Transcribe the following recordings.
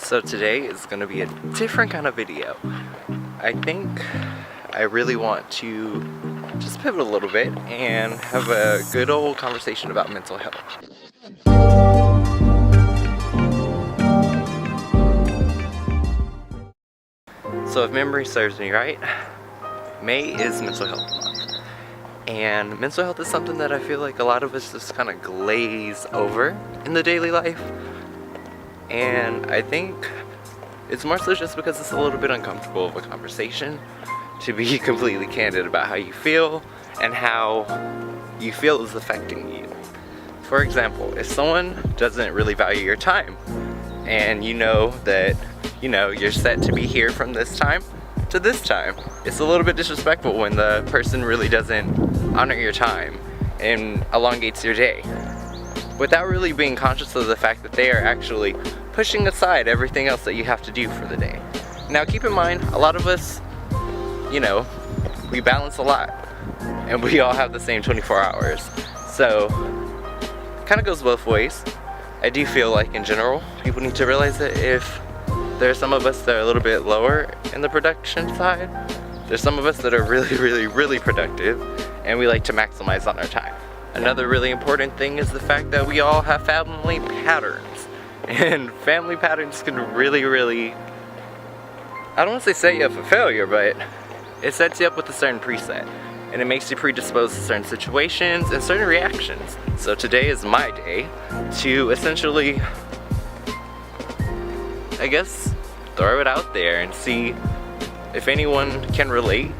So today is going to be a different kind of video. I think I really want to just pivot a little bit and have a good old conversation about mental health. So if memory serves me right, May is Mental Health Month. And mental health is something that I feel like a lot of us just kind of glaze over in the daily life. And I think it's more so just because it's a little bit uncomfortable of a conversation to be completely candid about how you feel and how you feel is affecting you. For example, if someone doesn't really value your time and you know that you're set to be here from this time to this time, it's a little bit disrespectful when the person really doesn't honor your time and elongates your day without really being conscious of the fact that they are actually pushing aside everything else that you have to do for the day. Now keep in mind, a lot of us, we balance a lot and we all have the same 24 hours. So it kind of goes both ways. I do feel like in general, people need to realize that if there's some of us that are a little bit lower in the production side, there's some of us that are really productive and we like to maximize on our time. Another really important thing is the fact that we all have family patterns. And family patterns can really, I don't want to say set you up for failure, but it sets you up with a certain preset. And it makes you predisposed to certain situations and certain reactions. So today is my day to essentially, I guess, throw it out there and see if anyone can relate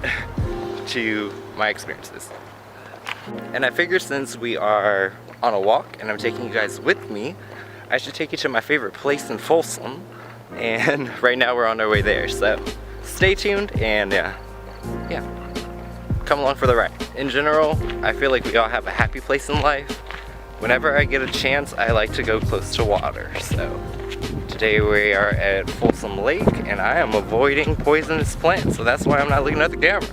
to my experiences. And I figure since we are on a walk and I'm taking you guys with me, I should take you to my favorite place in Folsom. And right now we're on our way there, so stay tuned and yeah, come along for the ride. In general, I feel like we all have a happy place in life. Whenever I get a chance, I like to go close to water. So today we are at Folsom Lake and I am avoiding poisonous plants, so that's why I'm not looking at the camera.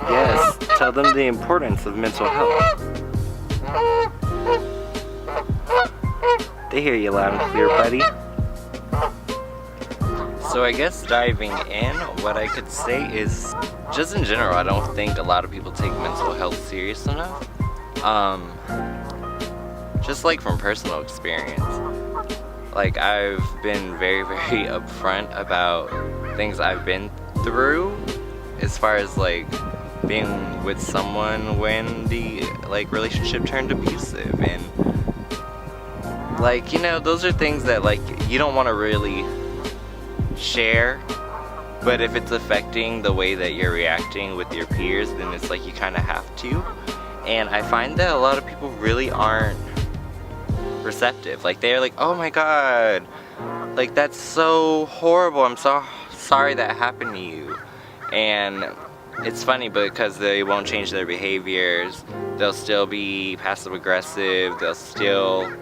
Yes, tell them the importance of mental health. They hear you loud and clear, buddy. So I guess diving in, what I could say is, just in general, I don't think a lot of people take mental health serious enough. Just like from personal experience. Like I've been very upfront about things I've been through as far as like being with someone when the relationship turned abusive, and those are things that you don't want to really share, but if it's affecting the way that you're reacting with your peers, then it's like you kind of have to. And I find that a lot of people really aren't receptive. They're like, oh my god, that's so horrible, I'm so sorry that happened to you. And it's funny because they won't change their behaviors, they'll still be passive aggressive, they'll still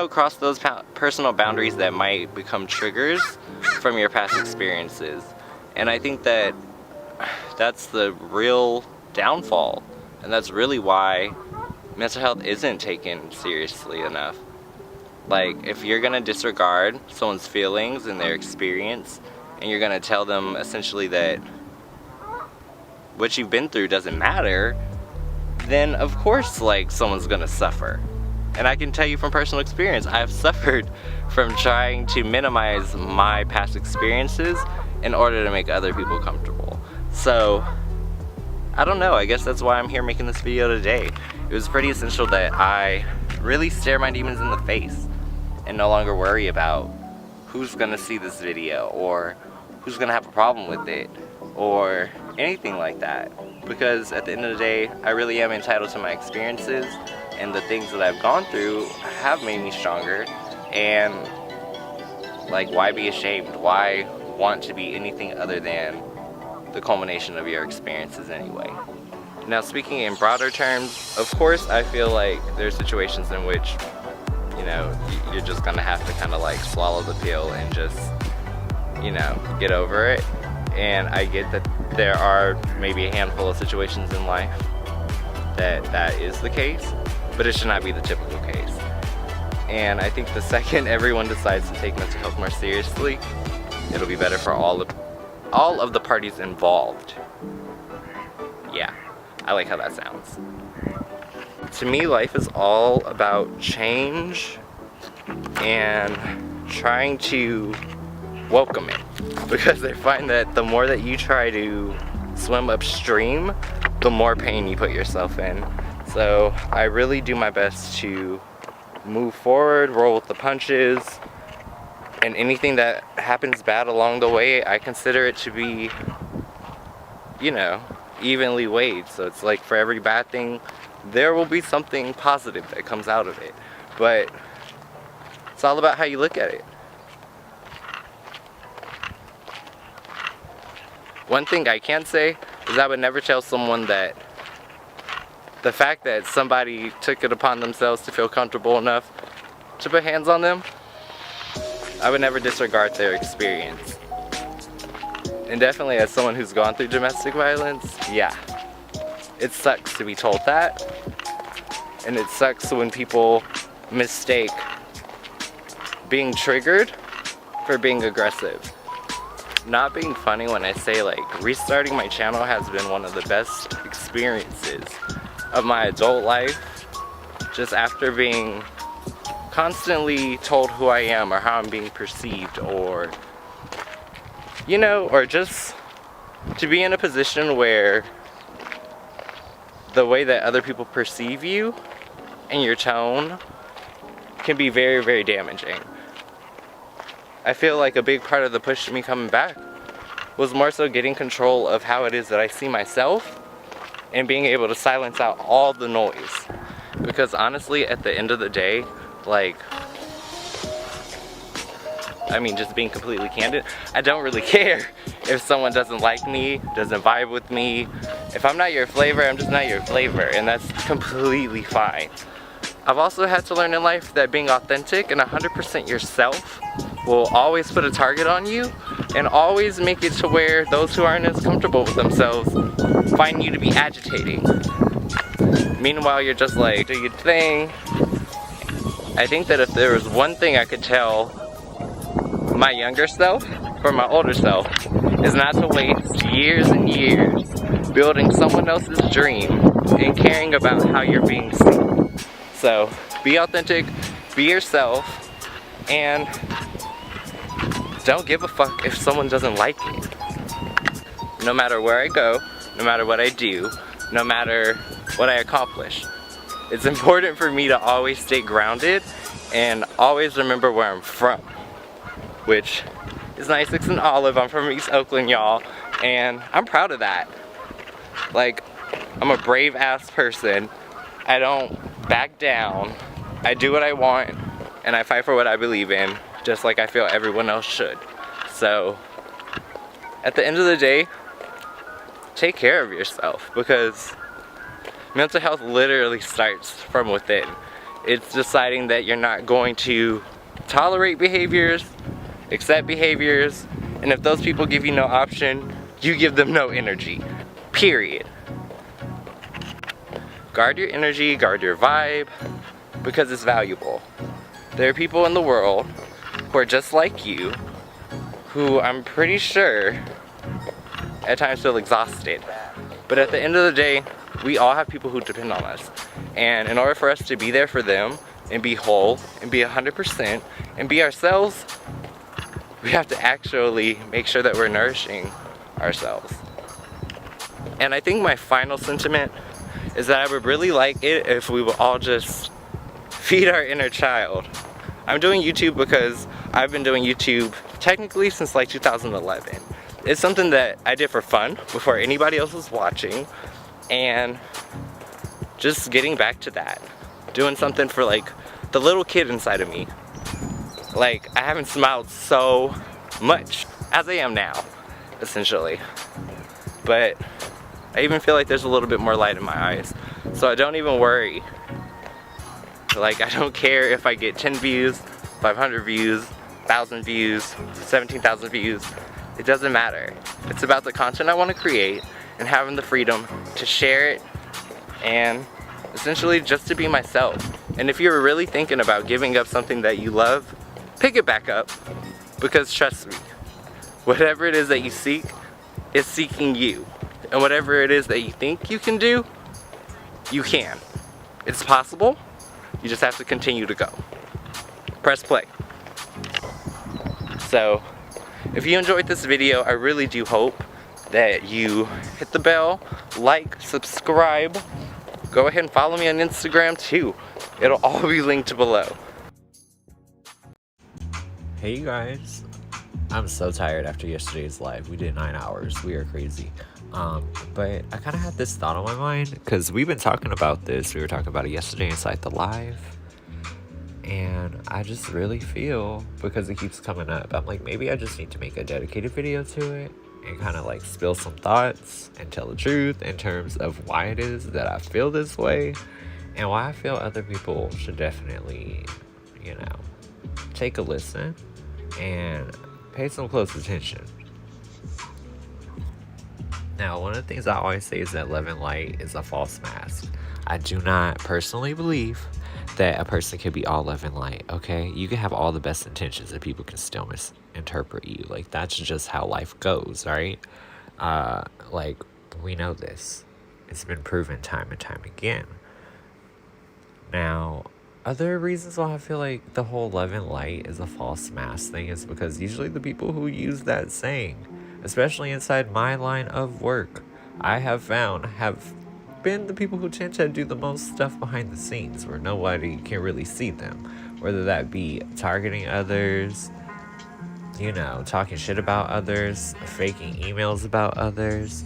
cross those personal boundaries that might become triggers from your past experiences. And I think that that's the real downfall, and that's really why mental health isn't taken seriously enough. If you're gonna disregard someone's feelings and their experience, and you're gonna tell them essentially that what you've been through doesn't matter, then of course someone's gonna suffer. And I can tell you from personal experience, I've suffered from trying to minimize my past experiences in order to make other people comfortable. So I don't know, I guess that's why I'm here making this video today. It was pretty essential that I really stare my demons in the face and no longer worry about who's gonna see this video or who's gonna have a problem with it or anything like that. Because at the end of the day, I really am entitled to my experiences, and the things that I've gone through have made me stronger. And why be ashamed? Why want to be anything other than the culmination of your experiences anyway? Now speaking in broader terms, of course I feel like there's situations in which you're just gonna have to kind of swallow the pill and just get over it. And I get that there are maybe a handful of situations in life that is the case, but it should not be the typical case. And I think the second everyone decides to take mental health more seriously, it'll be better for all of the parties involved. Yeah, I like how that sounds. To me, life is all about change and trying to welcome it, because I find that the more that you try to swim upstream, the more pain you put yourself in. So I really do my best to move forward, roll with the punches, and anything that happens bad along the way, I consider it to be, you know, evenly weighed. So it's like for every bad thing, there will be something positive that comes out of it. But it's all about how you look at it. One thing I can say is I would never tell someone that the fact that somebody took it upon themselves to feel comfortable enough to put hands on them, I would never disregard their experience. And definitely as someone who's gone through domestic violence, yeah, it sucks to be told that. And it sucks when people mistake being triggered for being aggressive. Not being funny when I say, like, restarting my channel has been one of the best experiences of my adult life, just after being constantly told who I am or how I'm being perceived, or, you know, or just to be in a position where the way that other people perceive you and your tone can be very, very damaging. I feel like a big part of the push to me coming back was more so getting control of how it is that I see myself and being able to silence out all the noise. Because honestly, at the end of the day, like, I mean, just being completely candid, I don't really care if someone doesn't like me, doesn't vibe with me. If I'm not your flavor, I'm just not your flavor, and that's completely fine. I've also had to learn in life that being authentic and 100% yourself will always put a target on you and always make it to where those who aren't as comfortable with themselves find you to be agitating. Meanwhile, you're just like, do your thing. I think that if there was one thing I could tell my younger self from my older self, is not to waste years and years building someone else's dream and caring about how you're being seen. So be authentic, be yourself, and don't give a fuck if someone doesn't like me. No matter where I go, no matter what I do, no matter what I accomplish, it's important for me to always stay grounded and always remember where I'm from, which is 96 and Olive. I'm from East Oakland, y'all, and I'm proud of that. Like, I'm a brave ass person. I don't back down. I do what I want, and I fight for what I believe in, just like I feel everyone else should. So, at the end of the day, take care of yourself, because mental health literally starts from within. It's deciding that you're not going to tolerate behaviors, accept behaviors, and if those people give you no option, you give them no energy. Period. Guard your energy, guard your vibe, because it's valuable. There are people in the world who are just like you, who I'm pretty sure at times feel exhausted. But at the end of the day, we all have people who depend on us. And in order for us to be there for them, and be whole, and be 100%, and be ourselves, we have to actually make sure that we're nourishing ourselves. And I think my final sentiment is that I would really like it if we would all just feed our inner child. I'm doing YouTube because I've been doing YouTube technically since like 2011. It's something that I did for fun before anybody else was watching, and just getting back to that. Doing something for like the little kid inside of me. Like, I haven't smiled so much as I am now, essentially. But I even feel like there's a little bit more light in my eyes. So I don't even worry. Like, I don't care if I get 10 views, 500 views, 1,000 views, 17,000 views. It doesn't matter. It's about the content I want to create and having the freedom to share it and essentially just to be myself. And if you're really thinking about giving up something that you love, pick it back up. Because trust me, whatever it is that you seek is seeking you. And whatever it is that you think you can do, you can. It's possible. You just have to continue to go. Press play. So, if you enjoyed this video, I really do hope that you hit the bell, like, subscribe. Go ahead and follow me on Instagram too. It'll all be linked below. Hey you guys, I'm so tired after yesterday's live. We did 9 hours. We are crazy. But I kind of had this thought on my mind because we've been talking about this. We were talking about it yesterday inside the live. And I just really feel, because it keeps coming up, I'm like, maybe I just need to make a dedicated video to it and kind of like spill some thoughts and tell the truth in terms of why it is that I feel this way and why I feel other people should definitely, you know, take a listen and pay some close attention. Now, one of the things I always say is that love and light is a false mask. I do not personally believe that a person can be all love and light, okay? You can have all the best intentions and people can still misinterpret you. Like, that's just how life goes, right? Like, we know this. It's been proven time and time again. Now, other reasons why I feel like the whole love and light is a false mask thing is because usually the people who use that saying, especially inside my line of work, I have found have been the people who tend to do the most stuff behind the scenes where nobody can really see them, whether that be targeting others, you know, talking shit about others, faking emails about others.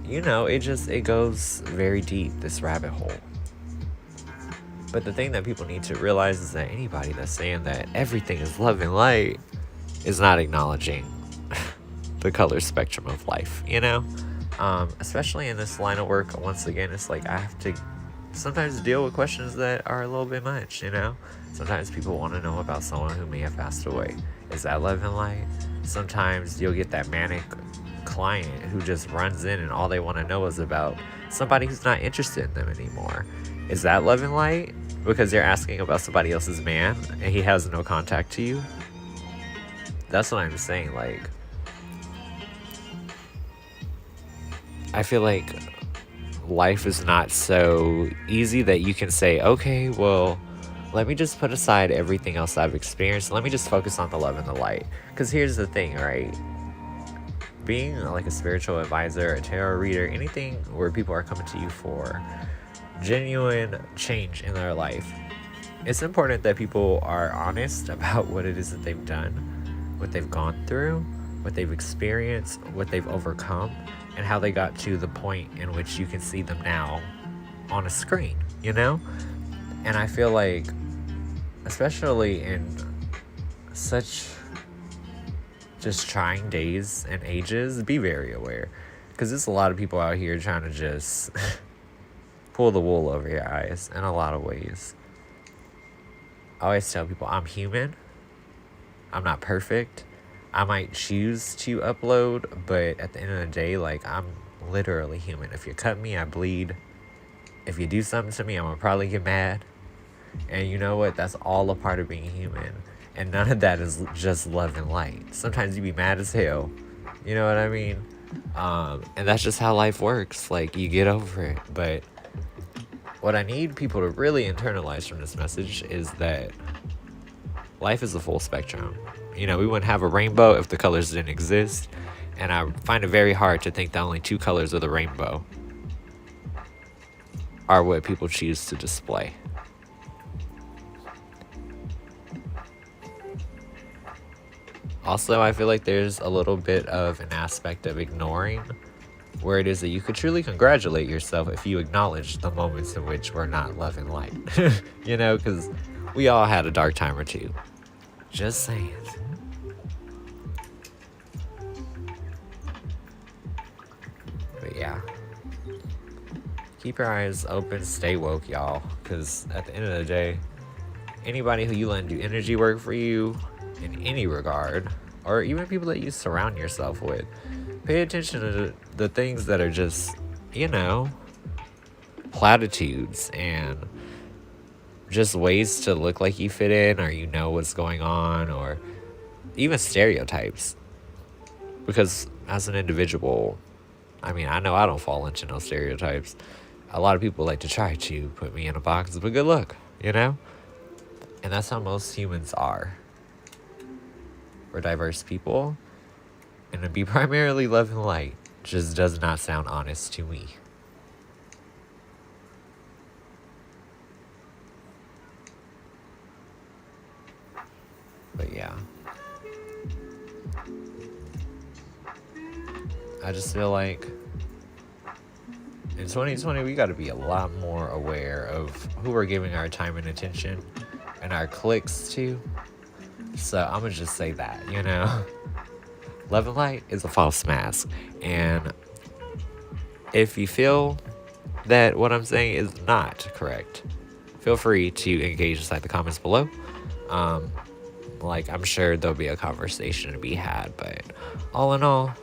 You know, it goes very deep, this rabbit hole. But the thing that people need to realize is that anybody that's saying that everything is love and light is not acknowledging the color spectrum of life, you know? Especially in this line of work, once again, it's like I have to sometimes deal with questions that are a little bit much, you know? Sometimes people want to know about someone who may have passed away. Is that love and light? Sometimes you'll get that manic client who just runs in and all they want to know is about somebody who's not interested in them anymore. Is that love and light? Because they're asking about somebody else's man and he has no contact to you? That's what I'm saying, like, I feel like life is not so easy that you can say, okay, well, let me just put aside everything else I've experienced. Let me just focus on the love and the light. Because here's the thing, right? Being like a spiritual advisor, a tarot reader, anything where people are coming to you for genuine change in their life, it's important that people are honest about what it is that they've done, what they've gone through, what they've experienced, what they've overcome, and how they got to the point in which you can see them now on a screen, you know? And I feel like, especially in such just trying days and ages, be very aware. Because there's a lot of people out here trying to just pull the wool over your eyes in a lot of ways. I always tell people I'm human. I'm not perfect. I might choose to upload, but at the end of the day, like, I'm literally human. If you cut me, I bleed. If you do something to me, I'm gonna probably get mad. And you know what? That's all a part of being human. And none of that is just love and light. Sometimes you be mad as hell. You know what I mean? And that's just how life works. Like, you get over it. But what I need people to really internalize from this message is that life is a full spectrum. You know, we wouldn't have a rainbow if the colors didn't exist. And I find it very hard to think that only 2 colors of the rainbow are what people choose to display. Also, I feel like there's a little bit of an aspect of ignoring where it is that you could truly congratulate yourself if you acknowledge the moments in which we're not love and light. You know, because we all had a dark time or two. Just saying. But yeah. Keep your eyes open, stay woke, y'all. Because at the end of the day, anybody who you let do energy work for you in any regard, or even people that you surround yourself with, pay attention to the things that are just, you know, platitudes and just ways to look like you fit in, or you know what's going on, or even stereotypes. Because as an individual, I mean, I know I don't fall into no stereotypes. A lot of people like to try to put me in a box, but good luck, you know? And that's how most humans are. We're diverse people, and to be primarily love and light just does not sound honest to me. But yeah. I just feel like in 2020, we got to be a lot more aware of who we're giving our time and attention and our clicks to. So I'm going to just say that, you know. Love and light is a false mask. And if you feel that what I'm saying is not correct, feel free to engage inside the comments below. Like, I'm sure there'll be a conversation to be had. But all in all,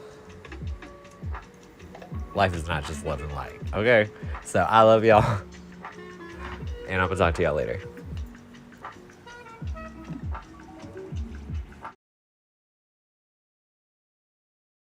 life is not just love and light, okay? So I love y'all, and I'm gonna talk to y'all later.